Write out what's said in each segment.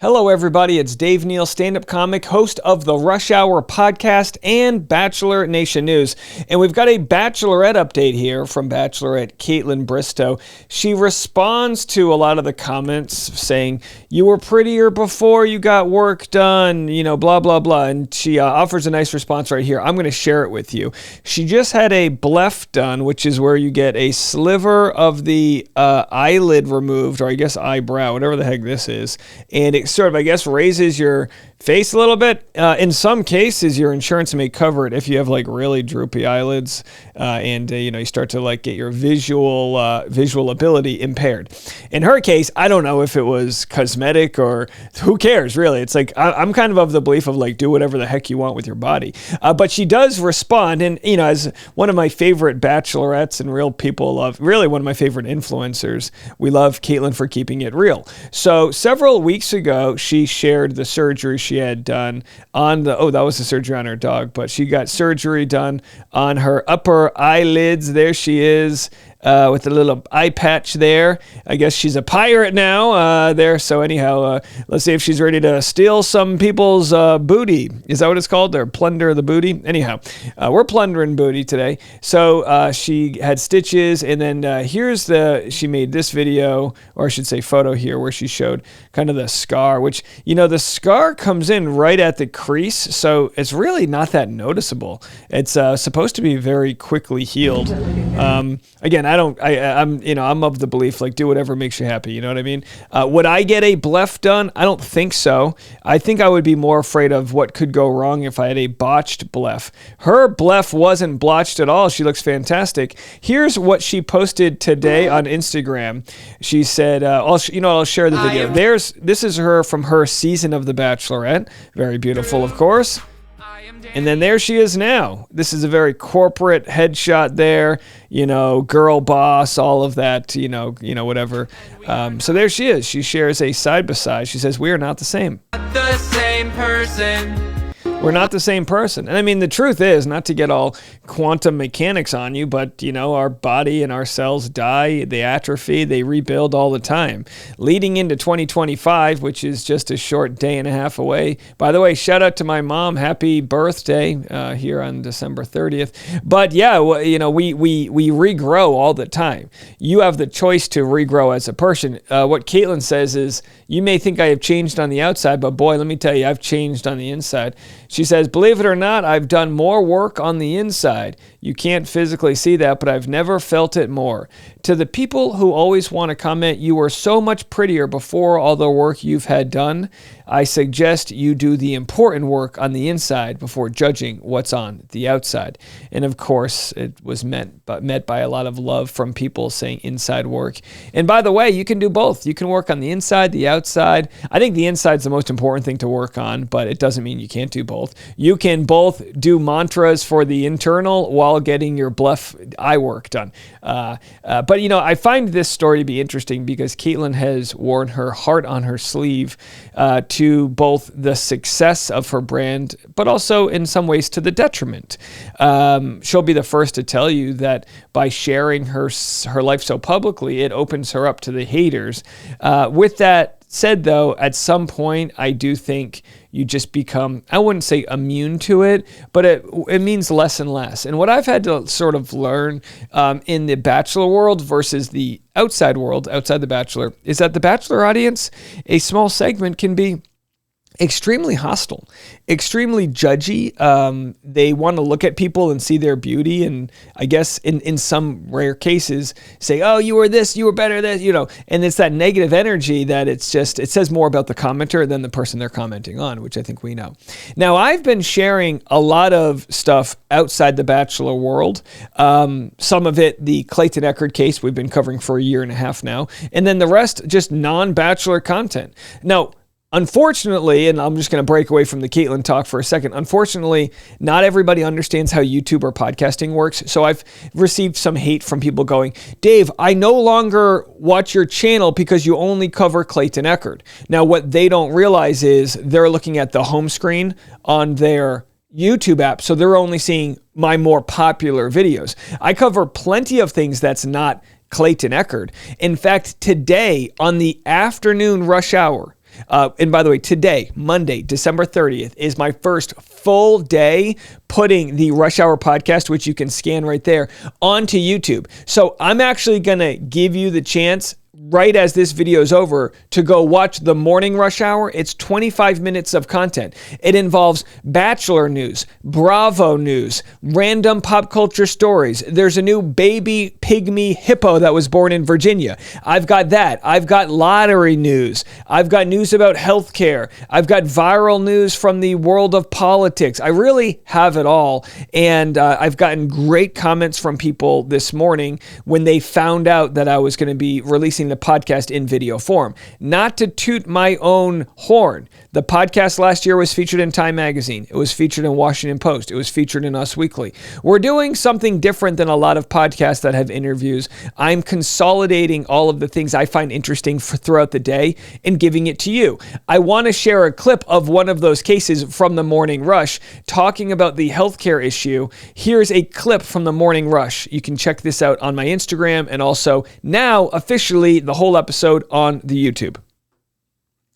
Hello, everybody. It's Dave Neal, stand-up comic, host of the Rush Hour podcast and Bachelor Nation News. And we've got a Bachelorette update here from Bachelorette Kaitlyn Bristowe. She responds to a lot of the comments saying, you were prettier before you got work done, blah, blah, blah. And she offers a nice response right here. I'm going to share it with you. She just had a bleph done, which is where you get a sliver of the eyelid removed, or I guess eyebrow, whatever the heck this is. And it sort of, I guess, raises your face a little bit. In some cases, your insurance may cover it if you have like really droopy eyelids and you start to like get your visual ability impaired. In her case, I don't know if it was cosmetic or who cares, really. It's like I'm kind of the belief of like do whatever the heck you want with your body. But she does respond, and as one of my favorite bachelorettes and real people love, really one of my favorite influencers, we love Kaitlyn for keeping it real. So several weeks ago, she shared the surgery she had done on that was the surgery on her dog, but she got surgery done on her upper eyelids. There she is. With a little eye patch there. I guess she's a pirate now there. So anyhow, let's see if she's ready to steal some people's booty. Is that what it's called? Or plunder the booty? Anyhow, we're plundering booty today. So she had stitches, and then she made this video, or I should say photo here, where she showed kind of the scar, which, the scar comes in right at the crease. So it's really not that noticeable. It's supposed to be very quickly healed. Again, I'm of the belief, like, do whatever makes you happy. You know what I mean? Would I get a bleph done? I don't think so. I think I would be more afraid of what could go wrong if I had a botched bleph. Her bleph wasn't blotched at all. She looks fantastic. Here's what she posted today on Instagram. She said, I'll share the video. This is her from her season of The Bachelorette. Very beautiful, of course. And then there she is now. This is a very corporate headshot there, girl boss, all of that, whatever. So there she is. She shares a side by side. She says, we are not the same. Not the same person. We're not the same person. And I mean, the truth is, not to get all quantum mechanics on you, but, our body and our cells die, they atrophy, they rebuild all the time. Leading into 2025, which is just a short day and a half away. By the way, shout out to my mom. Happy birthday here on December 30th. But yeah, we regrow all the time. You have the choice to regrow as a person. What Kaitlyn says is, you may think I have changed on the outside, but boy, let me tell you, I've changed on the inside. She says, believe it or not, I've done more work on the inside. You can't physically see that, but I've never felt it more. To the people who always want to comment, you were so much prettier before all the work you've had done, I suggest you do the important work on the inside before judging what's on the outside. And of course, it was met by a lot of love from people saying inside work. And by the way, you can do both. You can work on the inside, the outside. I think the inside's the most important thing to work on, but it doesn't mean you can't do both. You can both do mantras for the internal while getting your bleph eye work done. But I find this story to be interesting because Kaitlyn has worn her heart on her sleeve to both the success of her brand, but also in some ways to the detriment. She'll be the first to tell you that by sharing her life so publicly, it opens her up to the haters. With that said, though, at some point, I do think you just become, I wouldn't say immune to it, but it means less and less. And what I've had to sort of learn in the Bachelor world versus the outside world, outside the Bachelor, is that the Bachelor audience, a small segment, can be extremely hostile, extremely judgy. They want to look at people and see their beauty, and I guess in some rare cases say, oh, you were this, you were better, this, and it's that negative energy that it says more about the commenter than the person they're commenting on, which I think we know. Now, I've been sharing a lot of stuff outside the Bachelor world. Some of it, the Clayton Echard case, we've been covering for a year and a half now, and then the rest, just non-Bachelor content. Now, unfortunately, and I'm just going to break away from the Kaitlyn talk for a second. Unfortunately, not everybody understands how YouTube or podcasting works. So I've received some hate from people going, Dave, I no longer watch your channel because you only cover Clayton Echard. Now, what they don't realize is they're looking at the home screen on their YouTube app, so they're only seeing my more popular videos. I cover plenty of things that's not Clayton Echard. In fact, today on the afternoon rush hour, And by the way, today, Monday, December 30th, is my first full day putting the Rush Hour podcast, which you can scan right there, onto YouTube. So I'm actually going to give you the chance right as this video is over to go watch the morning Rush Hour. It's 25 minutes of content. It involves Bachelor news, Bravo news, random pop culture stories. There's a new baby pygmy hippo that was born in Virginia. I've got that. I've got lottery news. I've got news about healthcare. I've got viral news from the world of politics. I really have it all. And I've gotten great comments from people this morning when they found out that I was going to be releasing the podcast in video form. Not to toot my own horn. The podcast last year was featured in Time Magazine. It was featured in Washington Post. It was featured in Us Weekly. We're doing something different than a lot of podcasts that have interviews. I'm consolidating all of the things I find interesting throughout the day and giving it to you. I want to share a clip of one of those cases from the Morning Rush talking about the healthcare issue. Here's a clip from the Morning Rush. You can check this out on my Instagram and also now officially the whole episode on the YouTube.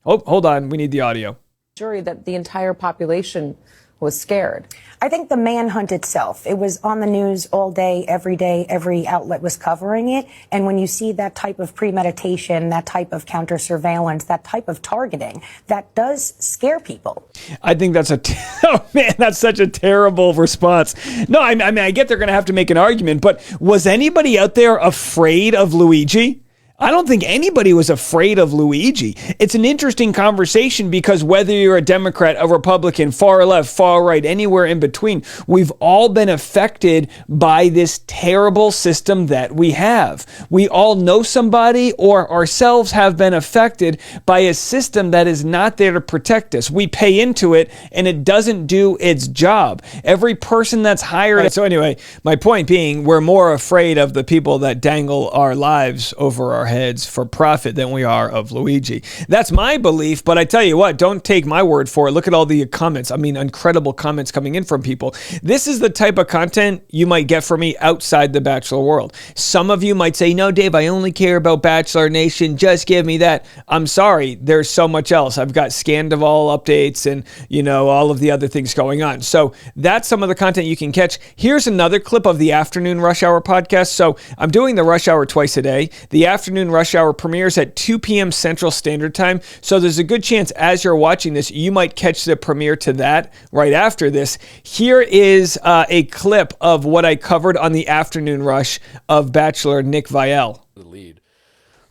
Oh, hold on. We need the audio. Jury that the entire population was scared. I think the manhunt itself, it was on the news all day, every outlet was covering it. And when you see that type of premeditation, that type of counter surveillance, that type of targeting, that does scare people. I think that's oh man, that's such a terrible response. No, I mean, I get they're going to have to make an argument, but was anybody out there afraid of Luigi? I don't think anybody was afraid of Luigi. It's an interesting conversation because whether you're a Democrat, a Republican, far left, far right, anywhere in between, we've all been affected by this terrible system that we have. We all know somebody or ourselves have been affected by a system that is not there to protect us. We pay into it and it doesn't do its job. Every person that's hired. Right, so anyway, my point being, we're more afraid of the people that dangle our lives over our heads for profit than we are of Luigi. That's my belief, but I tell you what, don't take my word for it. Look at all the comments. I mean, incredible comments coming in from people. This is the type of content you might get from me outside the Bachelor world. Some of you might say, no, Dave, I only care about Bachelor Nation. Just give me that. I'm sorry. There's so much else. I've got Scandival updates and, you know, all of the other things going on. So that's some of the content you can catch. Here's another clip of the afternoon Rush Hour podcast. So I'm doing the Rush Hour twice a day. The afternoon Rush Hour premieres at 2 p.m. Central Standard Time. So there's a good chance as you're watching this, you might catch the premiere to that right after this. Here is a clip of what I covered on the afternoon Rush of Bachelor Nick Viall. The lead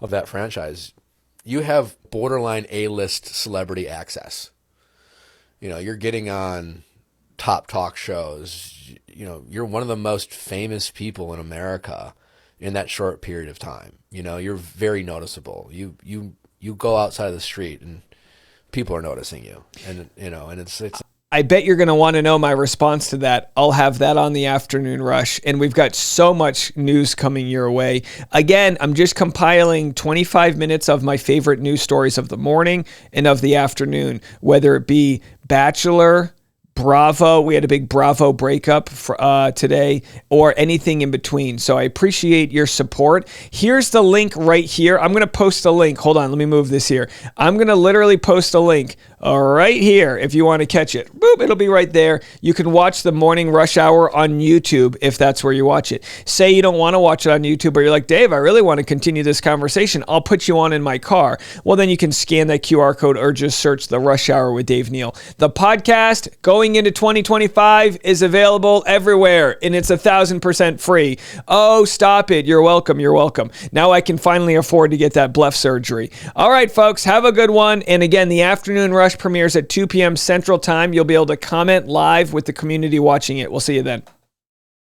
of that franchise, you have borderline A-list celebrity access. You know, you're getting on top talk shows. You know, you're one of the most famous people in America in that short period of time. You know, you're very noticeable. You go outside of the street and people are noticing you. And, you know, and it's I bet you're going to want to know my response to that. I'll have that on the afternoon Rush. And we've got so much news coming your way. Again, I'm just compiling 25 minutes of my favorite news stories of the morning and of the afternoon, whether it be Bachelor, Bravo, we had a big Bravo breakup today, or anything in between. So I appreciate your support. Here's the link right here. I'm going to post a link. Hold on, let me move this here. I'm going to literally post a link right here if you want to catch it. Boop, it'll be right there. You can watch the Morning Rush Hour on YouTube if that's where you watch it. Say you don't want to watch it on YouTube, but you're like, Dave, I really want to continue this conversation. I'll put you on in my car. Well, then you can scan that QR code or just search the Rush Hour with Dave Neal. The podcast going into 2025 is available everywhere, and it's 1,000% free. Oh, stop it. You're welcome. You're welcome. Now I can finally afford to get that bleph surgery. All right, folks, have a good one. And again, the afternoon Rush premieres at 2 p.m. Central Time. You'll be able to comment live with the community watching it. We'll see you then.